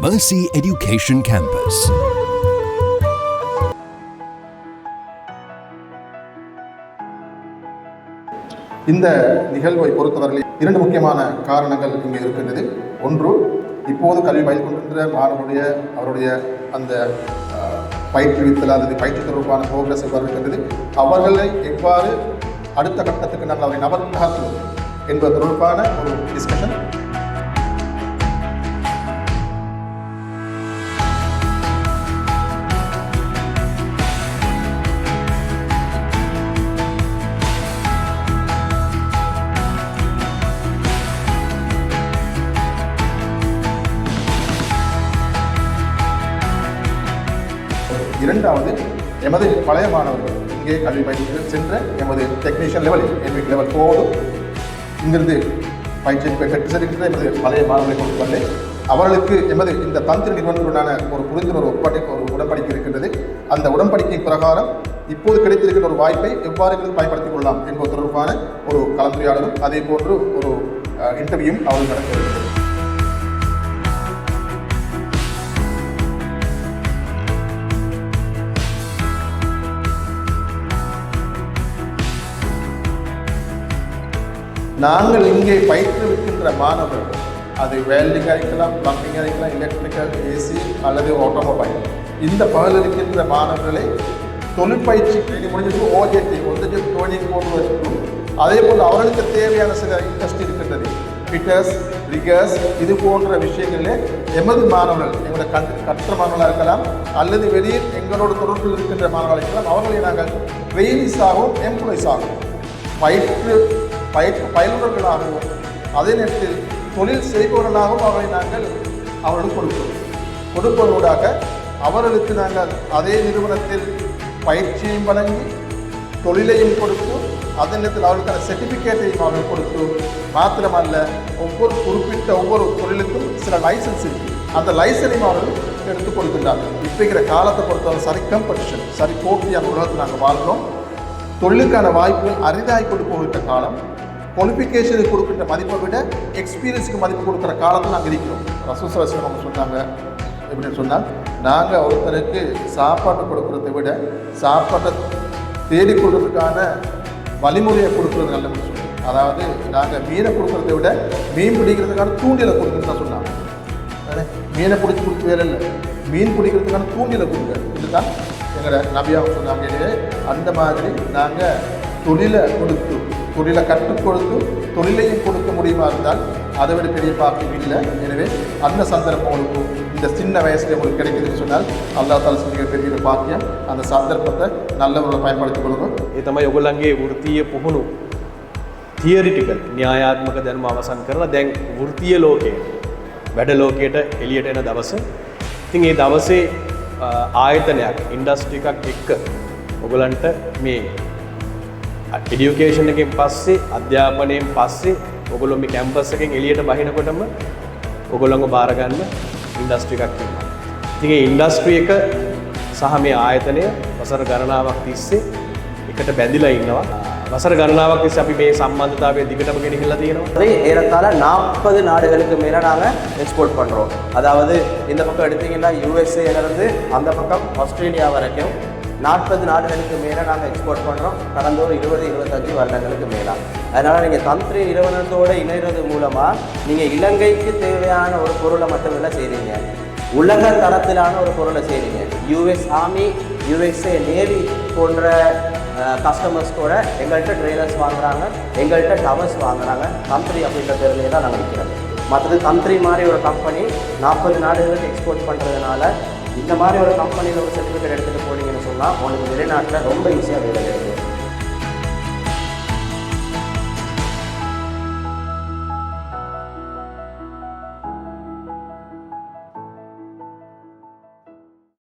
Mercy Education Campus. இந்த நிகழ்வை பொறுத்தவரையில் இரண்டு முக்கியமான காரணங்கள் இங்கே இருக்கின்றது. ஒன்று, இப்போது கல்வி பயிர் கொண்டிருக்கிற மாணவருடைய அவருடைய அந்த பயிற்றுவித்தல் அல்லது பயிற்சி தொடர்பான ப்ரோக்ரஸ் எவ்வாறு இருக்கின்றது, அவர்களை எவ்வாறு அடுத்த கட்டத்துக்கு நாங்கள் அவரை நபர்களாக்குவது என்பது தொடர்பான ஒரு டிஸ்கஷன். இரண்டாவது, எமது பழைய மாணவர்கள் இங்கே கல்வி பயிற்சி சென்ற எமது டெக்னீஷியன் லெவலில் எம்இ லெவல் போதும் இங்கிருந்து பயிற்சி பெற்று செல்கின்ற எமது பழைய மாணவர்களை கொண்டு வந்து அவர்களுக்கு எமது இந்த தந்திர நிறுவனத்துடனான ஒரு புரிந்துணர்வு ஒரு உடன்படிக்கை இருக்கின்றது. அந்த உடன்படிக்கை பிரகாரம் இப்போது கிடைத்திருக்கின்ற ஒரு வாய்ப்பை எவ்வாறு பயன்படுத்திக் கொள்ளலாம் என்பது தொடர்பான ஒரு கலந்துரையாடலும் அதே போன்று ஒரு இன்டர்வியூவும் அவர்கள் நடக்க இருக்கிறது. நாங்கள் இங்கே பயிற்றுவிக்கின்ற மாணவர்கள் அது வெல்டிங்காக இருக்கலாம், பிளம்பிங்காக இருக்கலாம், எலக்ட்ரிக்கல், ஏசி அல்லது ஆட்டோமொபைல், இந்த பகுதியில் இருக்கின்ற மாணவர்களை தொழிற்பயிற்சி ட்ரைனிங் முடிஞ்சிட்டு ஓஜேடி ஒன்று ட்ரைனிங் போட்டு வச்சுக்கும். அதே போல் அவர்களுக்கு தேவையான சில இண்டஸ்ட்ரி இருக்கின்றது, ஃபிட்டர்ஸ், ரிகர்ஸ், இது போன்ற விஷயங்களில் எமது மாணவர்கள் எங்களோட கற்ற மாணவர்களாக இருக்கலாம் அல்லது வெளியே எங்களோட தொடர்பில் இருக்கின்ற மாணவர்களாக இருக்கலாம், அவர்களை நாங்கள் ட்ரெயினிஸாகவும் எம்ப்ளாயிஸாகவும் பயிலுநர்களாகவும் அதே நேரத்தில் தொழில் செய்பவர்களாகவும் அவர்களை நாங்கள் அவர்களுக்கு கொடுப்பதோடாக அவர்களுக்கு நாங்கள் அதே நிறுவனத்தில் பயிற்சியையும் வழங்கி தொழிலையும் கொடுத்து அதே நேரத்தில் அவர்களுக்கான சர்டிஃபிகேட்டையும் அவர்கள் கொடுத்து மாத்திரமல்ல ஒவ்வொரு தொழிலுக்கும் சில லைசன்ஸ் இருக்குது, அந்த லைசனையும் அவர்கள் எடுத்துக் கொடுக்கின்றார்கள். இப்போங்கிற காலத்தை பொறுத்தவரை சரி காம்படிஷன், சரி போட்டியான உலகத்தில் நாங்கள் வாழ்கிறோம். தொழிலுக்கான வாய்ப்புகள் அரிதாகி கொண்டு போகின்ற காலம், குவாலிஃபிகேஷனுக்கு கொடுக்கின்ற மதிப்பை விட எக்ஸ்பீரியன்ஸுக்கு மதிப்பு கொடுக்குற காலத்தில் நாங்கள் இருக்கிறோம். ரசூல் ஸல்லல்லாஹு அவங்க சொன்னாங்க எப்படின்னு சொன்னால், நாங்கள் ஒருத்தருக்கு சாப்பாட்டு கொடுக்குறதை விட சாப்பாட்டை தேடிக் கொள்வதற்கான வழிமுறையை கொடுக்குறது நல்ல சொல்லுவோம். அதாவது நாங்கள் மீனை கொடுக்குறதை விட மீன் பிடிக்கிறதுக்கான தூண்டிலை கொடுக்குறது தான் சொன்னாங்க. மீனை பிடிச்சி கொடுக்க வேலை இல்லை, மீன் பிடிக்கிறதுக்கான தூண்டிலை கொடுங்க, இதுதான் எங்களை நபியாக சொன்னாங்க. எனவே அந்த மாதிரி நாங்கள் தொழிலை கற்றுக் கொடுத்து தொழிலையும் கொடுக்க முடியுமா இருந்தால் அதை விட பெரிய பாக்கியம் இல்லை. எனவே அந்த சந்தர்ப்பம் உங்களுக்கு இந்த சின்ன வயசுல உங்களுக்கு கிடைக்குதுன்னு சொன்னால் அல்லாஹ் தாலா சொல்லிக்கிற பெரிய பாக்கியம். அந்த சந்தர்ப்பத்தை நல்லவர்கள் பயன்படுத்திக் கொள்ளுங்கள். ඒ තමයි ඔයගොල්ලන්ගේ වෘත්තීය පුහුණු තියරිටිකල් න්‍යායාත්මක දැනුම අවසන් කරලා දැන් වෘත්තීය ලෝකයේ වැඩ ලෝකයට එළියට එන දවස. ඉතින් ඒ දවසේ ආයතනයක් ඉන්ඩස්ට්‍රි එකක් එක්ක ඔයගොල්ලන්ට මේ එඩියුකේෂන් එකෙන් පස්සේ අධ්‍යාපනයෙන් පස්සේ ඔයගොල්ලෝ මේ කැම්පස් එකෙන් එළියට බහිනකොටම ඔයගොල්ලන්ව බාර ගන්න ඉන්ඩස්ට්‍රි එකක් තියෙනවා. ඉතින් ඒ ඉන්ඩස්ට්‍රි එක සහ මේ ආයතනය වසර ගණනාවක් තිස්සේ එකට බැඳිලා ඉන්නවා. வசர கருணாவுக்கு අපි මේ சம்பந்தතාවය දිගටම ගෙනහිල්ලා තියෙනවා. ஏறத்தாழ 40 நாடுகளுக்கு மேலே நாங்கள் எக்ஸ்போர்ட் பண்ணுறோம். அதாவது இந்த பக்கம் எடுத்தீங்கன்னா யூஎஸ்ஏலேருந்து அந்த பக்கம் ஆஸ்திரேலியா வரைக்கும் 40 நாடுகளுக்கு மேலே நாங்கள் எக்ஸ்போர்ட் பண்ணுறோம் கடந்த ஒரு 20-25 வருடங்களுக்கு மேலே. அதனால் நீங்கள் தந்திரி நிறுவனத்தோடு இணைகிறது மூலமாக நீங்கள் இலங்கைக்கு தேவையான ஒரு பொருளை மட்டுமில்லை செய்கிறீங்க, உலக தரத்திலான ஒரு பொருளை செய்கிறீங்க. யூஎஸ் ஆர்மி, யூஎஸ்ஏ நேவி போன்ற கஸ்டமர்ஸ் கூட எங்கள்கிட்ட ட்ரெய்லர்ஸ் வாங்குகிறாங்க, எங்கள்கிட்ட டவர்ஸ் வாங்குகிறாங்க. தந்திரி அப்படின்ற பேர்லேயே தான் நாங்கள் விற்கிறோம். மற்றது தந்திரி மாதிரி ஒரு கம்பெனி 40 நாடுகளுக்கு எக்ஸ்போர்ட் பண்ணுறதுனால இந்த மாதிரி ஒரு கம்பெனியில் ஒரு சர்டிஃபிகேட் எடுத்துகிட்டு போனீங்கன்னு சொன்னால் உங்களுக்கு வெளிநாட்டில் ரொம்ப ஈஸியாக வேலை கிடைக்கும்.